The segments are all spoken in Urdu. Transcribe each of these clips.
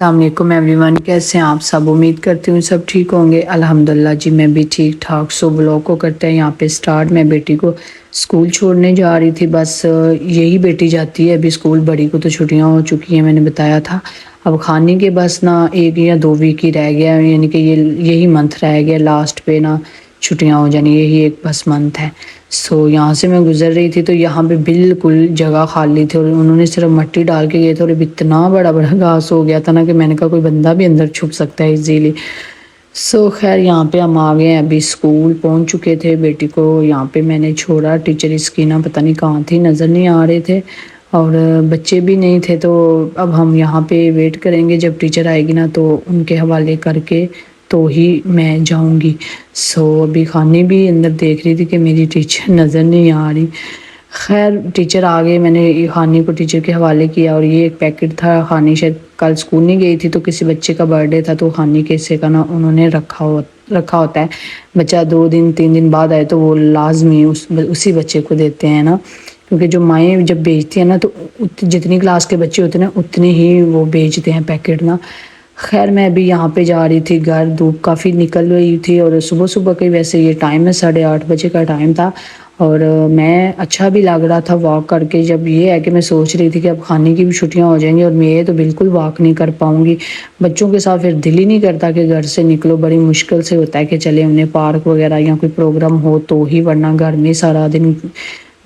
السلام علیکم ایوری ون، کیسے ہیں آپ سب؟ امید کرتی ہوں سب ٹھیک ہوں گے۔ الحمدللہ جی میں بھی ٹھیک ٹھاک۔ سو بلاگ کو کرتے ہیں یہاں پہ سٹارٹ۔ میں بیٹی کو اسکول چھوڑنے جا رہی تھی، بس یہی بیٹی جاتی ہے ابھی اسکول، بڑی کو تو چھٹیاں ہو چکی ہیں، میں نے بتایا تھا۔ اب کھانے کے بس نا 1 یا 2 ویک ہی رہ گیا، یعنی کہ یہی منتھ رہ گیا، لاسٹ پہ نا چھٹیاں ہو جانی، یہی ایک بس منتھ ہے۔ سو یہاں سے میں گزر رہی تھی تو یہاں پہ بالکل جگہ خالی تھی، اور انہوں نے صرف مٹی ڈال کے گئے تھے، اور اتنا بڑا بڑا گھاس ہو گیا تھا نا کہ میں نے کہا کوئی بندہ بھی اندر چھپ سکتا ہے ایزیلی۔ سو خیر یہاں پہ ہم آ گئے ہیں، ابھی اسکول پہنچ چکے تھے، بیٹی کو یہاں پہ میں نے چھوڑا۔ ٹیچر اس کی نا پتہ نہیں کہاں تھی، نظر نہیں آ رہے تھے، اور بچے بھی نہیں تھے، تو اب ہم یہاں پہ ویٹ کریں گے جب ٹیچر آئے گی نا، تو ان کے حوالے کر کے تو ہی میں جاؤں گی۔ سو ابھی خانے بھی اندر دیکھ رہی تھی کہ میری ٹیچر نظر نہیں آ رہی۔ خیر ٹیچر آ گئے، میں نے خانے کو ٹیچر کے حوالے کیا، اور یہ ایک پیکٹ تھا، خانی شاید کل اسکول نہیں گئی تھی تو کسی بچے کا برتھ ڈے تھا، تو خانی کے حصے کا نا انہوں نے رکھا ہوتا ہے۔ بچہ 2 دن 3 دن بعد آئے تو وہ لازمی اسی بچے کو دیتے ہیں نا، کیونکہ جو مائیں جب بیچتی ہیں نا تو جتنی کلاس کے بچے ہوتے ہیں نا اتنے ہی وہ بیچتے ہیں پیکٹ نا۔ خیر میں ابھی یہاں پہ جا رہی تھی گھر، دھوپ کافی نکل رہی تھی، اور صبح صبح کے ویسے یہ ٹائم ہے 8:30 بجے کا ٹائم تھا، اور میں اچھا بھی لگ رہا تھا واک کر کے۔ جب یہ ہے کہ میں سوچ رہی تھی کہ اب خانے کی بھی چھٹیاں ہو جائیں گی اور میں تو بالکل واک نہیں کر پاؤں گی، بچوں کے ساتھ پھر دل ہی نہیں کرتا کہ گھر سے نکلو، بڑی مشکل سے ہوتا ہے کہ چلے انہیں پارک وغیرہ یا کوئی پروگرام ہو تو ہی، ورنہ گھر میں سارا دن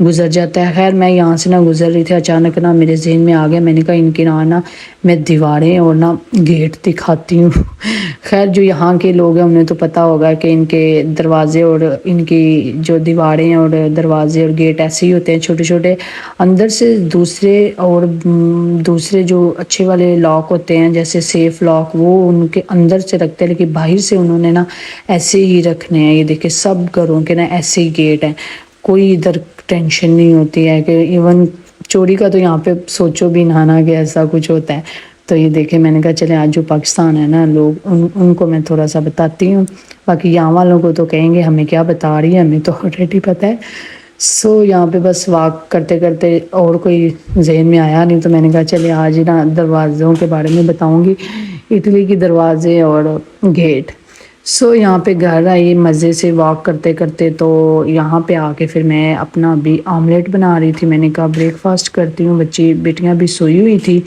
گزر جاتا ہے۔ خیر میں یہاں سے نہ گزر رہی تھی، اچانک نا میرے ذہن میں آ گیا، میں نے کہا ان کے نا میں دیواریں اور نا گیٹ دکھاتی ہوں۔ خیر جو یہاں کے لوگ ہیں انہیں تو پتہ ہوگا کہ ان کے دروازے اور ان کی جو دیواریں اور دروازے اور گیٹ ایسے ہی ہوتے ہیں چھوٹے چھوٹے، اندر سے دوسرے جو اچھے والے لاک ہوتے ہیں جیسے سیف لاک، وہ ان کے اندر سے رکھتے ہیں، لیکن باہر سے انہوں نے نا ایسے ہی رکھنے ہیں۔ یہ دیکھیں سب گھروں کے نا ایسے ہی گیٹ ہیں، کوئی ادھر ٹینشن نہیں ہوتی ہے کہ ایون چوری کا تو یہاں پہ سوچو بھی نہ کہ ایسا کچھ ہوتا ہے۔ تو یہ دیکھیں میں نے کہا چلے آج جو پاکستان ہے نا لوگ ان کو میں تھوڑا سا بتاتی ہوں، باقی یہاں والوں کو تو کہیں گے ہمیں کیا بتا رہی ہے، ہمیں تو آلریڈی پتہ ہے۔ سو یہاں پہ بس واک کرتے کرتے اور کوئی ذہن میں آیا نہیں، تو میں نے کہا چلے آج نا دروازوں کے بارے میں بتاؤں گی، اٹلی کی دروازے اور گیٹ۔ سو یہاں پہ گھر آئی مزے سے واک کرتے کرتے، تو یہاں پہ آ کے پھر میں اپنا بھی آملیٹ بنا رہی تھی۔ میں نے کہا بریک فاسٹ کرتی ہوں، بیٹیاں بھی سوئی ہوئی تھی،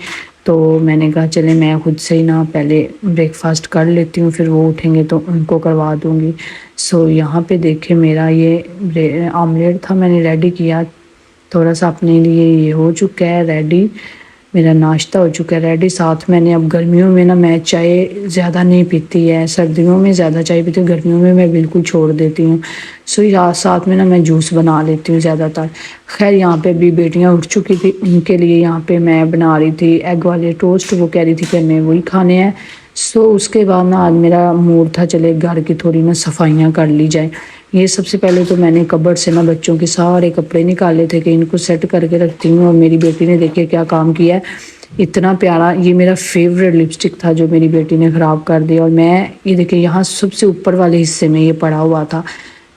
تو میں نے کہا چلے میں خود سے ہی نا پہلے بریک فاسٹ کر لیتی ہوں، پھر وہ اٹھیں گے تو ان کو کروا دوں گی۔ سو یہاں پہ دیکھیں میرا یہ آملیٹ تھا، میں نے ریڈی کیا، تھوڑا سا اپنے لیے یہ ہو چکا ہے ریڈی، میرا ناشتہ ہو چکا ہے ریڈی۔ ساتھ میں نے اب گرمیوں میں نا میں چائے زیادہ نہیں پیتی ہے، سردیوں میں زیادہ چائے پیتی ہوں، گرمیوں میں میں بالکل چھوڑ دیتی ہوں۔ سو ساتھ میں نا میں جوس بنا لیتی ہوں زیادہ تر۔ خیر یہاں پہ بھی بیٹیاں اٹھ چکی تھی، ان کے لیے یہاں پہ میں بنا رہی تھی ایگ والے ٹوسٹ، وہ کہہ رہی تھی کہ ہمیں وہی کھانے ہیں۔ سو اس کے بعد نا آج میرا موڈ تھا چلے گھر کی تھوڑی نا صفائیاں کر لی جائیں۔ یہ سب سے پہلے تو میں نے کبرڈ سے نا بچوں کے سارے کپڑے نکالے تھے کہ ان کو سیٹ کر کے رکھتی ہوں، اور میری بیٹی نے دیکھے کیا کام کیا ہے، اتنا پیارا یہ میرا فیوریٹ لپسٹک تھا جو میری بیٹی نے خراب کر دیا، اور میں یہ دیکھیں یہاں سب سے اوپر والے حصے میں یہ پڑا ہوا تھا،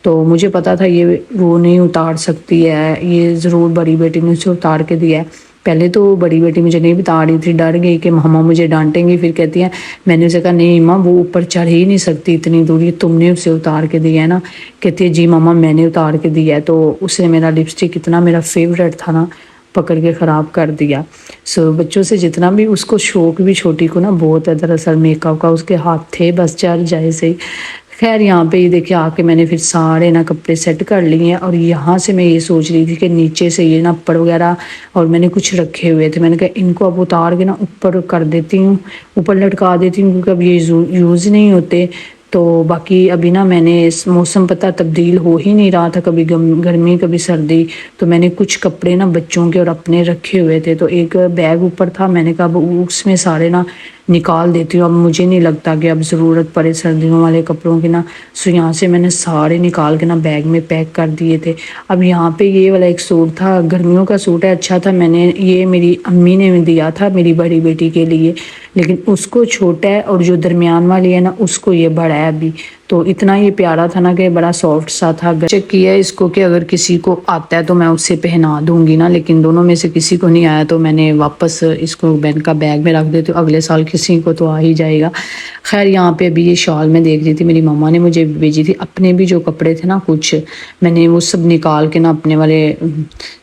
تو مجھے پتا تھا یہ وہ نہیں اتار سکتی ہے، یہ ضرور بڑی بیٹی نے اسے اتار کے دیا ہے۔ پہلے تو بڑی بیٹی مجھے نہیں بتا رہی تھی، ڈر گئی کہ ماما مجھے ڈانٹیں گی، پھر کہتی ہیں میں نے اسے کہا نہیں ماں وہ اوپر چڑھ ہی نہیں سکتی اتنی دوری، تم نے اسے اتار کے دیا ہے نا، کہتی ہے جی ماما میں نے اتار کے دیا ہے۔ تو اس نے میرا لپسٹک اتنا میرا فیوریٹ تھا نا پکڑ کے خراب کر دیا۔ سو بچوں سے جتنا بھی اس کو شوق بھی چھوٹی کو نا بہت ہے دراصل میک اپ کا، اس کے ہاتھ تھے بس چڑھ جائے سے۔ خیر یہاں پہ یہ دیکھیں آ کے میں نے پھر سارے نا کپڑے سیٹ کر لیے ہیں، اور یہاں سے میں یہ سوچ رہی تھی کہ نیچے سے یہ نا اوپر وغیرہ اور میں نے کچھ رکھے ہوئے تھے، میں نے کہا ان کو اب اتار کے نا اوپر کر دیتی ہوں، اوپر لٹکا دیتی ہوں، کیونکہ اب یہ یوز نہیں ہوتے۔ تو باقی ابھی نا میں نے اس موسم پتہ تبدیل ہو ہی نہیں رہا تھا، کبھی گرمی کبھی سردی، تو میں نے کچھ کپڑے نا بچوں کے اور اپنے رکھے ہوئے تھے، تو ایک بیگ اوپر تھا، میں نے کہا اب اس میں سارے نا نکال دیتی ہوں، اب مجھے نہیں لگتا کہ اب ضرورت پڑے سردیوں والے کپڑوں کی نا۔ سو یہاں سے میں نے سارے نکال کے نا بیگ میں پیک کر دیے تھے۔ اب یہاں پہ یہ والا ایک سوٹ تھا، گرمیوں کا سوٹ ہے، اچھا تھا، میں نے یہ میری امی نے دیا تھا میری بڑی بیٹی کے لیے، لیکن اس کو چھوٹا ہے، اور جو درمیان والی ہے نا اس کو یہ بڑا ہے ابھی، تو اتنا یہ پیارا تھا نا کہ بڑا سافٹ سا تھا. چیک کیا اس کو کہ اگر کسی کو آتا ہے تو میں اسے پہنا دوں گی نا، لیکن دونوں میں سے کسی کو نہیں آیا تو میں نے واپس اس کو بین کا بیگ میں رکھ دیتی ہوں، اگلے سال کسی کو تو آ ہی جائے گا. خیر یہاں پہ ابھی یہ شال میں دیکھ رہی تھی، میری ماما نے مجھے بھیجی تھی. اپنے بھی جو کپڑے تھے نا کچھ میں نے وہ سب نکال کے نا اپنے والے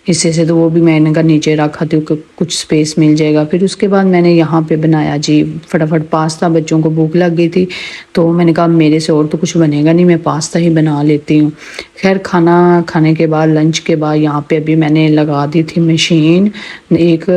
حصے سے، تو وہ بھی میں نے کہا نیچے رکھا تھی کہ کچھ سپیس مل جائے گا. پھر اس کے بعد میں نے یہاں پہ بنایا جی فٹافٹ پاستا. بچوں کو بھوک لگ گئی تھی تو میں نے کہا میرے سے اور تو کچھ بنے گا نہیں، میں پاستا ہی بنا لیتی ہوں. خیر کھانا کھانے کے بعد لنچ کے بعد یہاں پہ ابھی میں نے لگا دی تھی مشین. ایک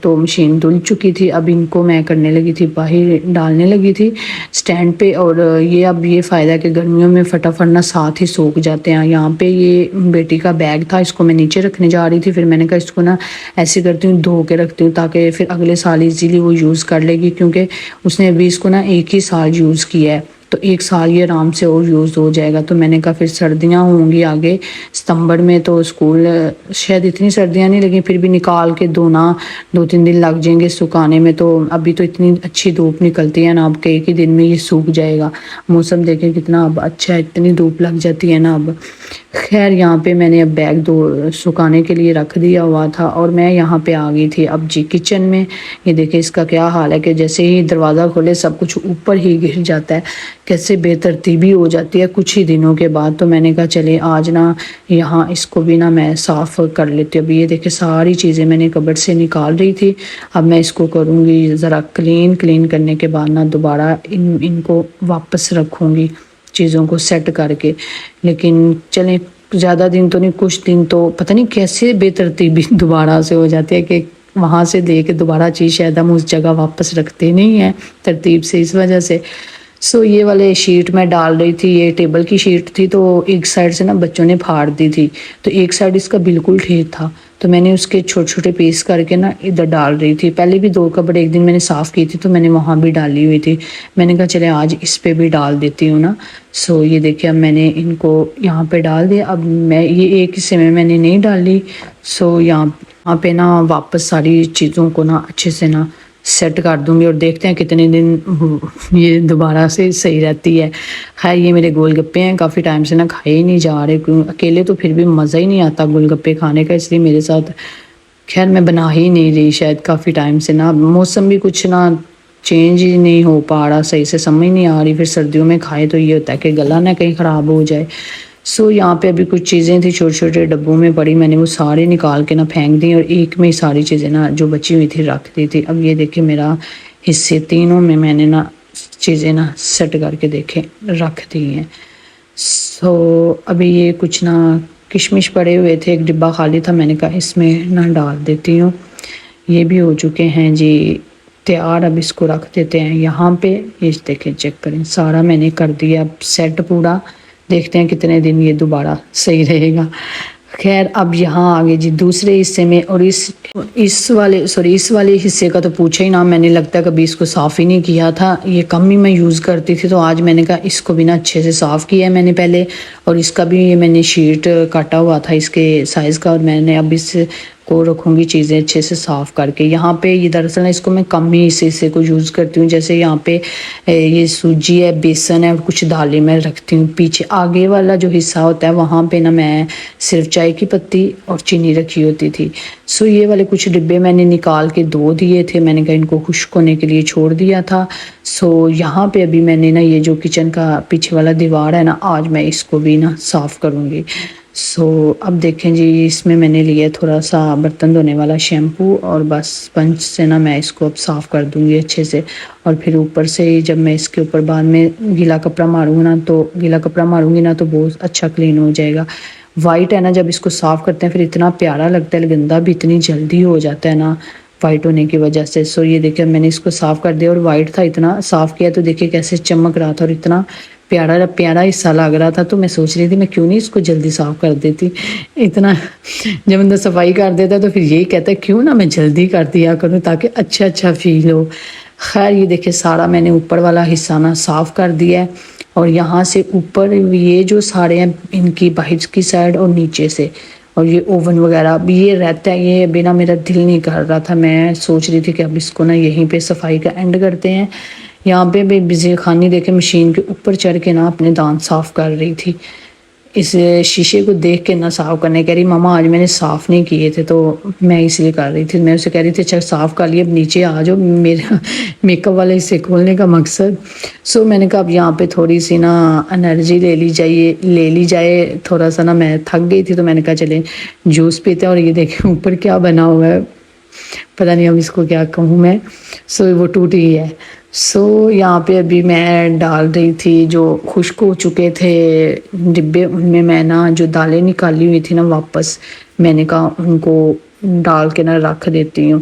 تو مشین دھل چکی تھی، اب ان کو میں کرنے لگی تھی باہر ڈالنے لگی تھی سٹینڈ پہ. اور یہ اب یہ فائدہ ہے کہ گرمیوں میں فٹافٹ نہ ساتھ ہی سوکھ جاتے ہیں. یہاں پہ یہ بیٹی کا بیگ تھا، اس کو میں نیچے رکھنے جا رہی تھی. پھر میں نے کہا اس کو نا ایسے کرتی ہوں دھو کے رکھتی ہوں تاکہ پھر اگلے سال ایزیلی وہ یوز کر لے گی، کیونکہ اس نے ابھی اس کو نا ایک ہی سال یوز کیا ہے تو ایک سال یہ آرام سے اور یوز ہو جائے گا. تو میں نے کہا پھر سردیاں ہوں گی آگے ستمبر میں تو اسکول، شاید اتنی سردیاں نہیں لیکن پھر بھی نکال کے دھونا 2-3 دن لگ جائیں گے سکھانے میں. تو ابھی تو اتنی اچھی دھوپ نکلتی ہے نا اب کہ ایک ہی دن میں یہ سوکھ جائے گا. موسم دیکھیں کتنا اب اچھا ہے، اتنی دھوپ لگ جاتی ہے نا اب. خیر یہاں پہ میں نے اب بیگ سکھانے کے لیے رکھ دیا ہوا تھا اور میں یہاں پہ آ گئی تھی اب جی کچن میں. یہ دیکھیں اس کا کیا حال ہے کہ جیسے ہی دروازہ کھولے سب کچھ اوپر ہی گر جاتا ہے، کیسے بے ترتیبی ہو جاتی ہے کچھ ہی دنوں کے بعد. تو میں نے کہا چلے آج نا یہاں اس کو بھی نا میں صاف کر لیتی ہوں. ابھی یہ دیکھیں ساری چیزیں میں نے کبرڈ سے نکال رہی تھی، اب میں اس کو کروں گی ذرا کلین کرنے کے بعد نا دوبارہ ان کو واپس رکھوں گی چیزوں کو سیٹ کر کے. لیکن چلیں زیادہ دن تو نہیں، کچھ دن تو پتہ نہیں کیسے بے ترتیبی دوبارہ سے ہو جاتی ہے کہ وہاں سے دے کے دوبارہ چیز شاید ہم اس جگہ واپس رکھتے نہیں ہیں ترتیب سے، اس وجہ سے. سو یہ والے شیٹ میں ڈال رہی تھی، یہ ٹیبل کی شیٹ تھی تو ایک سائڈ سے نا بچوں نے پھاڑ دی تھی تو ایک سائڈ اس کا بالکل ٹھیک تھا تو میں نے اس کے چھوٹے چھوٹے پیس کر کے نا ادھر ڈال رہی تھی. پہلے بھی 2 کپڑے ایک دن میں نے صاف کی تھی تو میں نے وہاں بھی ڈالی ہوئی تھی. میں نے کہا چلے آج اس پہ بھی ڈال دیتی ہوں نا. سو یہ دیکھیں اب میں نے ان کو یہاں پہ ڈال دیا. اب میں یہ ایک حصے میں نے نہیں ڈالی. سو یہاں پہ نا واپس ساری چیزوں کو نا اچھے سے نا سیٹ کر دوں گی اور دیکھتے ہیں کتنے دن یہ دوبارہ سے صحیح رہتی ہے. خیر یہ میرے گول گپے ہیں، کافی ٹائم سے نا کھائے ہی نہیں جا رہے، کیوں اکیلے تو پھر بھی مزہ ہی نہیں آتا گول گپے کھانے کا، اس لیے میرے ساتھ خیر میں بنا ہی نہیں رہی شاید کافی ٹائم سے نا. موسم بھی کچھ نا چینج ہی نہیں ہو پا رہا، صحیح سے سمجھ نہیں آ رہی. پھر سردیوں میں کھائے تو یہ ہوتا ہے کہ گلا نہ کہیں خراب ہو جائے. سو یہاں پہ ابھی کچھ چیزیں تھیں چھوٹے چھوٹے ڈبوں میں پڑی، میں نے وہ سارے نکال کے نا پھینک دی اور ایک میں ہی ساری چیزیں نا جو بچی ہوئی تھی رکھ دی تھی. اب یہ دیکھیں میرا حصے تینوں میں نے نا چیزیں نا سیٹ کر کے دیکھیں رکھ دی ہیں. سو ابھی یہ کچھ نا کشمش پڑے ہوئے تھے، ایک ڈبہ خالی تھا، میں نے کہا اس میں نہ ڈال دیتی ہوں. یہ بھی ہو چکے ہیں جی تیار، اب اس کو رکھ دیتے ہیں یہاں پہ. یہ دیکھیں چیک کریں سارا میں نے کر دیا اب سیٹ پورا، دیکھتے ہیں کتنے دن یہ دوبارہ صحیح رہے گا. خیر اب یہاں آگے جی دوسرے حصے میں، اور اس والے حصے کا تو پوچھے ہی نہ، میں نے لگتا ہے کبھی اس کو صاف ہی نہیں کیا تھا، یہ کم ہی میں یوز کرتی تھی. تو آج میں نے کہا اس کو بھی نا اچھے سے صاف کیا ہے میں نے پہلے، اور اس کا بھی میں نے شیٹ کاٹا ہوا تھا اس کے سائز کا، اور میں نے اب اس کو رکھوں گی چیزیں اچھے سے صاف کر کے. یہاں پہ یہ دراصل اس کو میں کم ہی اس حصے کو یوز کرتی ہوں، جیسے یہاں پہ یہ سوجی ہے، بیسن ہے اور کچھ دالیں میں رکھتی ہوں. پیچھے آگے والا جو حصہ ہوتا ہے وہاں پہ نا میں صرف چائے کی پتی اور چینی رکھی ہوتی تھی. سو یہ والے کچھ ڈبے میں نے نکال کے دھو دیے تھے، میں نے کہا ان کو خشک ہونے کے لیے چھوڑ دیا تھا. سو یہاں پہ ابھی میں نے نا یہ جو کچن کا پیچھے والا دیوار ہے نا آج میں اس کو بھی نا صاف کروں گی. سو اب دیکھیں جی اس میں نے لیا تھوڑا سا برتن دھونے والا شیمپو اور بس اسپنج سے نا میں اس کو اب صاف کر دوں گی اچھے سے. اور پھر اوپر سے جب میں اس کے اوپر بعد میں گیلا کپڑا ماروں گی نا تو بہت اچھا کلین ہو جائے گا. وائٹ ہے نا جب اس کو صاف کرتے ہیں پھر اتنا پیارا لگتا ہے، گندا بھی اتنی جلدی ہو جاتا ہے نا وائٹ ہونے کی وجہ سے. سو یہ دیکھیں میں نے اس کو صاف کر دیا اور وائٹ تھا، اتنا صاف کیا تو دیکھیں کیسے چمک رہا تھا اور اتنا پیارا حصہ لگ رہا تھا. تو میں سوچ رہی تھی میں کیوں نہیں اس کو جلدی صاف کر دیتی. اتنا جب بندہ صفائی کر دیتا ہے تو پھر یہی کہتا ہے کیوں نہ میں جلدی کر دیا کروں تاکہ اچھا فیل ہو. خیر یہ دیکھیں سارا میں نے اوپر والا حصہ نا صاف کر دیا ہے، اور یہاں سے اوپر یہ جو سارے ہیں ان کی باہر کی سائڈ اور نیچے سے، اور یہ اوون وغیرہ بھی یہ رہتا ہے. یہ بنا میرا دل نہیں کر رہا تھا، میں سوچ رہی تھی کہ اب اس کو نا یہیں پہ صفائی کا اینڈ کرتے ہیں. یہاں پہ بھی بزی خانی دیکھے مشین کے اوپر چڑھ کے نا اپنے دانت صاف کر رہی تھی، اس شیشے کو دیکھ کے نہ صاف کرنے کہہ رہی ماما آج میں نے صاف نہیں کیے تھے تو میں اس لیے کر رہی تھی. میں اسے کہہ رہی تھی اچھا صاف کر لیے اب نیچے آ جاؤ، میرا میک اپ والے حصے کھولنے کا مقصد. میں نے کہا اب یہاں پہ تھوڑی سی نا انرجی لے لی جائے تھوڑا سا نا. میں تھک گئی تھی تو میں نے کہا چلے جوس پیتے ہیں. اور یہ دیکھیں اوپر کیا بنا ہوا ہے، پتہ نہیں اب اس کو کیا کہوں میں. وہ ٹوٹ گئی ہے. یہاں پہ ابھی میں ڈال رہی تھی جو خشک ہو چکے تھے ڈبے، ان میں نا جو دالیں نکالی ہوئی تھی نا واپس، میں نے کہا ان کو ڈال کے نا رکھ دیتی ہوں.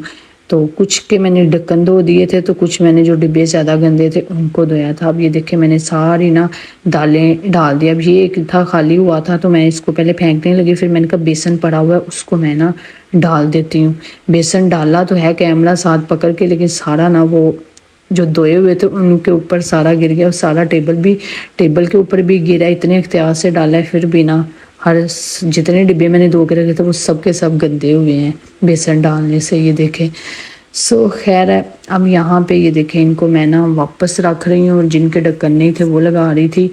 تو کچھ کے میں نے ڈھکن دھو دیے تھے تو کچھ میں نے جو ڈبے زیادہ گندے تھے ان کو دھویا تھا. اب یہ دیکھیں میں نے ساری نا دالیں ڈال دیا. اب یہ ایک تھا خالی ہوا تھا تو میں اس کو پہلے پھینکنے لگی، پھر میں نے کہا بیسن پڑا ہوا ہے اس کو میں نا ڈال دیتی ہوں. بیسن ڈالا تو ہے کیمرہ ساتھ پکڑ کے، لیکن سارا نا وہ جو دھوئے ہوئے تھے ان کے اوپر سارا گر گیا، اور سارا ٹیبل کے اوپر بھی گرا. اتنے احتیاط سے ڈالا ہے پھر بھی نا جتنے ڈبے میں نے دھو کے رکھے تھے وہ سب کے سب گندے ہوئے ہیں بیسن ڈالنے سے. یہ دیکھیں خیر ہے. اب یہاں پہ یہ دیکھیں ان کو میں نا واپس رکھ رہی ہوں، اور جن کے ڈھکن نہیں تھے وہ لگا رہی تھی.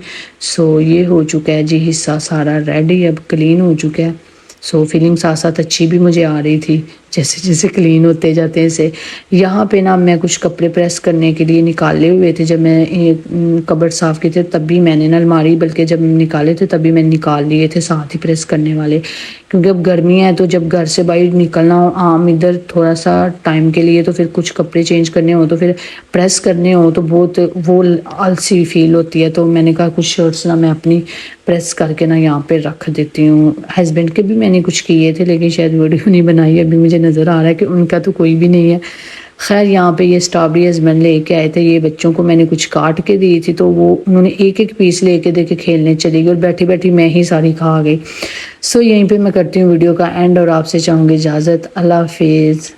یہ ہو چکا ہے جی حصہ سارا ریڈی، اب کلین ہو چکا ہے. فیلنگ ساتھ ساتھ اچھی بھی مجھے آ رہی تھی جیسے جیسے کلین ہوتے جاتے ہیں سے. یہاں پہ نا میں کچھ کپڑے پریس کرنے کے لیے نکالے ہوئے تھے. جب میں کبرڈ صاف کیے تھے تب بھی میں نے نا الماری، بلکہ جب نکالے تھے تبھی میں نکال لیے تھے ساتھ ہی پریس کرنے والے، کیونکہ اب گرمی ہے تو جب گھر سے باہر نکلنا ہو عام ادھر تھوڑا سا ٹائم کے لیے تو پھر کچھ کپڑے چینج کرنے ہو تو پھر پریس کرنے ہو تو بہت وہ آلسی فیل ہوتی ہے. تو میں نے کہا کچھ شرٹس نا میں اپنی پریس کر کے نا یہاں پہ رکھ دیتی ہوں. ہسبینڈ کے بھی میں نے کچھ کیے تھے لیکن شاید ویڈیو نہیں بنائی. ابھی مجھے نظر آ رہا ہے کہ ان کا تو کوئی بھی نہیں ہے. خیر یہاں پہ یہ اسٹرابیری ہسبینڈ لے کے آئے تھے. یہ بچوں کو میں نے کچھ کاٹ کے دی تھی تو وہ انہوں نے ایک ایک پیس لے کے دے کے کھیلنے چلی گئی، اور بیٹھی بیٹھی میں ہی ساری کھا گئی. یہیں پہ میں کرتی ہوں ویڈیو کا اینڈ، اور آپ سے چاہوں گی اجازت. اللہ حافظ.